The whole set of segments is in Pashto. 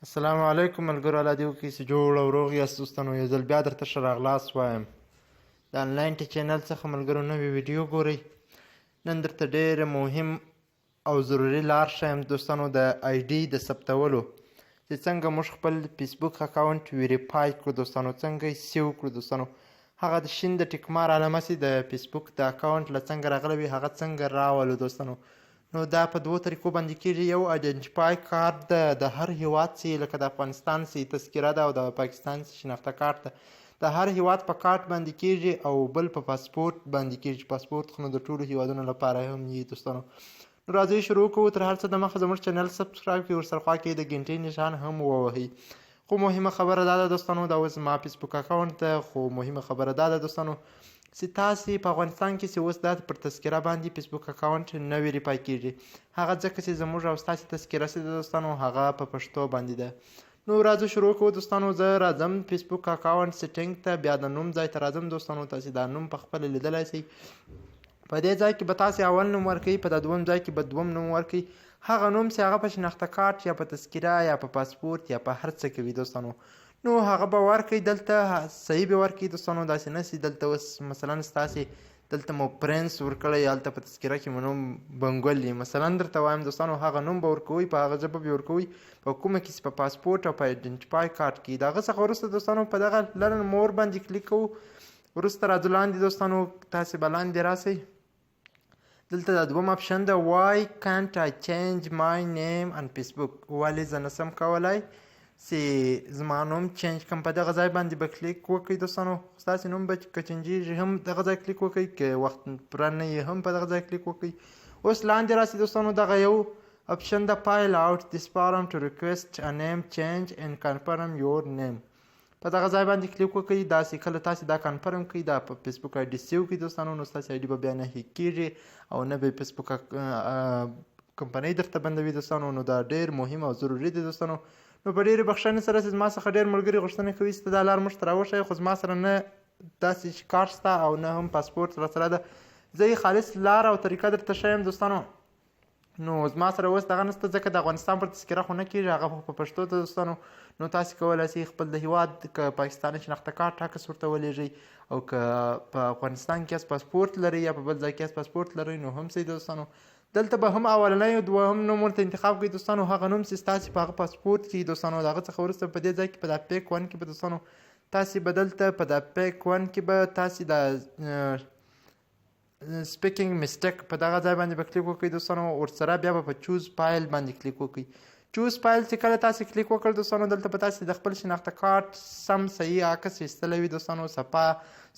السلام علیکم ملګرو، الله دې وکړي چې جوړ او روغ یاست دوستانو. یو ځل بیا درته ښه راغلاست وایم. د انلاین ټي چینل څخه ملګرو نوې ویډیو ګورئ. نن درته ډېره مهم او ضروري لار ښیم دوستانو، د آی ډي د ثبتولو چې څنګه موږ خپل فیسبوک اکاونټ ویریفای کړو دوستانو، څنګه یې سیو کړو دوستانو. هغه د شین د ټیک مار علامه چې د فیسبوک د اکاونټ له څنګه راغلی وي هغه څنګه راولو دوستانو. نو دا په دوو طریقو باندې کېږي. یو آیډنټیفای کارت ده د هر هیواد چې لکه د افغانستان چې تذکره ده او د پاکستان چې شناخته کارت ده د هر هیواد په کارت باندې کېږي، او بل په پاسپورت باندې کېږي. پاسپورت خو نو د ټولو هیوادونو لپاره هم وي دوستانو. نو راځئ شروع کوو. تر هر څه دمخه زموږ چینل سبسکرایب کړئ، ورسره خوا کې د ګنټۍ نښان هم ووهئ. خو مهمه خبره دا ده دوستانو، دا اوس زما فیسبوک اکاونټ ده، خو مهمه خبره دا ده دوستانو چې تاسې په افغانستان کې چې اوس دا پر تذکره باندې فیسبوک اکاونټ نه ویریفای کېږي، هغه ځکه چې زموږ او ستاسې تذکره چې ده دوستانو هغه په پښتو باندې ده. نو راځو شروع کوو دوستانو. زه راځم فیسبوک اکاونټ سیټینګ ته، بیا د نوم ځای ته راځم دوستانو. تاسې دا نوم په خپله لیدلی شئ. په دې ځای کې به تاسې اول نوم ورکوئ، په دا دوم ځای کې به دوم نوم ورکوئ. هغه نوم چې هغه په شناخته کارت یا په تذکره یا په پاسپورت یا په هر څه کې وي دوستانو، نو هغه به ورکوئ. دلته صحیح به ورکوئ دوستانو، داسې نه چې دلته اوس مثلا ستاسې دلته مو پرنس ورکړی، هلته په تذکره کې مو نوم بنګل وي مثلا درته وایم دوستانو، هغه نوم به ورکوئ، په هغه ژبه به ورکوئ په کومه کې چې په پاسپورت او په آیډنټیفای کارت کې. د هغه څخه وروسته دوستانو په دغه لرن مور باندې کلیک کوو. وروسته راځو لاندې دوستانو، تاسې به لاندې راسئ. دلته دا دوم اپشن ده، why can't I change my name on Facebook؟ ولې زه نسم کولی چې زما نوم چینج کړم. په دغه ځای باندې به کلیک وکړئ دوستانو. ستاسې نوم به که چینجېږي هم دغه ځای کلیک وکړئ، که وخت پوره نه یې هم په دغه ځای کلیک وکړئ. اوس لاندې راسئ دوستانو، دغه یو اپشن ده file out this form to request a name change and confirm your name. په دغه ځای باندې کلیک وکړئ. داسې کله تاسې دا کنفرم کړئ، دا په فیسبوک آی ډي سیو کړئ دوستانو، نو ستاسې آی ډي به بیا نه هیک کېږي او نه به یې فیسبوک کمپنۍ درته بندوي دوستانو. نو دا ډېر مهم او ضروري دی دوستانو. نو په ډېرې بخښنې سره چې زما څخه ډېر ملګري غوښتنه کوي چې دا لار موږ ته راوښیه، خو زما سره نه داسې کارت شته او نه هم پاسپورت راسره ده. زه یې خالص لار او طریقه درته ښیم دوستانو. نو زما سره اوس دغه نشته، ځکه د افغانستان پر تذکره خو نه کېږي، هغه په پښتو ده دوستانو. نو تاسې کولی شئ خپل د هیواد که پاکستاني شناخته کارت عکس ورته ولېږئ، او که په افغانستان کې پاسپورت لرئ یا په بل ځای کې پاسپورت لرئ نو هم صحیح دوستانو. دلته به هم اولنی او دوهم نوم ورته انتخاب کړئ دوستانو، هغه نوم چې ستاسې په هغه پاسپورت کې دوستانو. د هغه څخه وروسته په دې ځای کې په دا پیک ون کې به دوستانو تاسې به دلته په دا پیک ون کې به تاسې د سپیکینګ مسټیک په دغه ځای باندې به کلیک وکړئ دوستانو. ورسره بیا به په چوز فایل باندې کلیک وکړئ. چوز فایل چې کله تاسې کلیک وکړ دوستانو، دلته به تاسې د خپل شناخته کارت سم صحیح عکس ایستلی وي دوستانو، صفا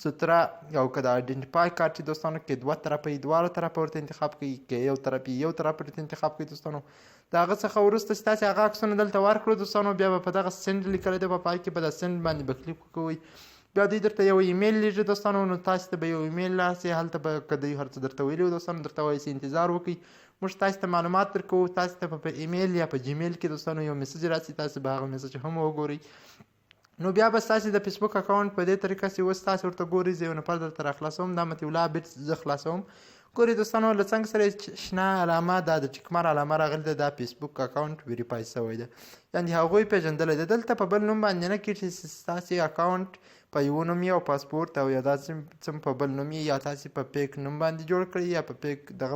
ستره. او که د آیډنټیفای کارت چې دوستانو کې دوه طرفه یي، دواړه طرفه ورته انتخاب کړئ، که یو طرف یي یو طرف ورته انتخاب کړئ دوستانو. د هغه څخه وروسته چې تاسې هغه عکسونه دلته ورکړو دوستانو، بیا به په دغه سینډ لیکلی دی، په پای کې به د سینډ باندې به کلیک وکوئ. بیا دوی درته یو ایمیل لیږي دوستانو، نو تاسې ته به یو ایمیل راسي. هلته به که دوی هر څه درته ویلي وي دوستانو، درته وایي چې انتظار وکړئ، موږ تاسې ته معلومات درکوو. تاسې ته په ایمیل یا په جیمیل کې دوستانو یو میسج راسي، تاسې به هغه میسج هم وګورئ. نو بیا به ستاسې د فیسبوک اکاونټ په دې طریقه چې اوس تاسې ورته ګورئ. زه یو نفر درته راخلاصوم، دا مطیع الله بیټس زه خلاصوم. ګورئ دوستانو، له څنګ سره شنه علامه دا د ټیک مار علامه راغلې ده، دا فیسبوک اکاونټ ویریفای شوی ده، یعنې هغوی پېژندلی ده. دلته په بل نوم باندې نه کېږي چې ستاسې اکاونټ په یو نوم او پاسپورت او یا داسې څه په بل نوم یا تاسې په پیک نوم باندې جوړ کړئ یا په پیک دغه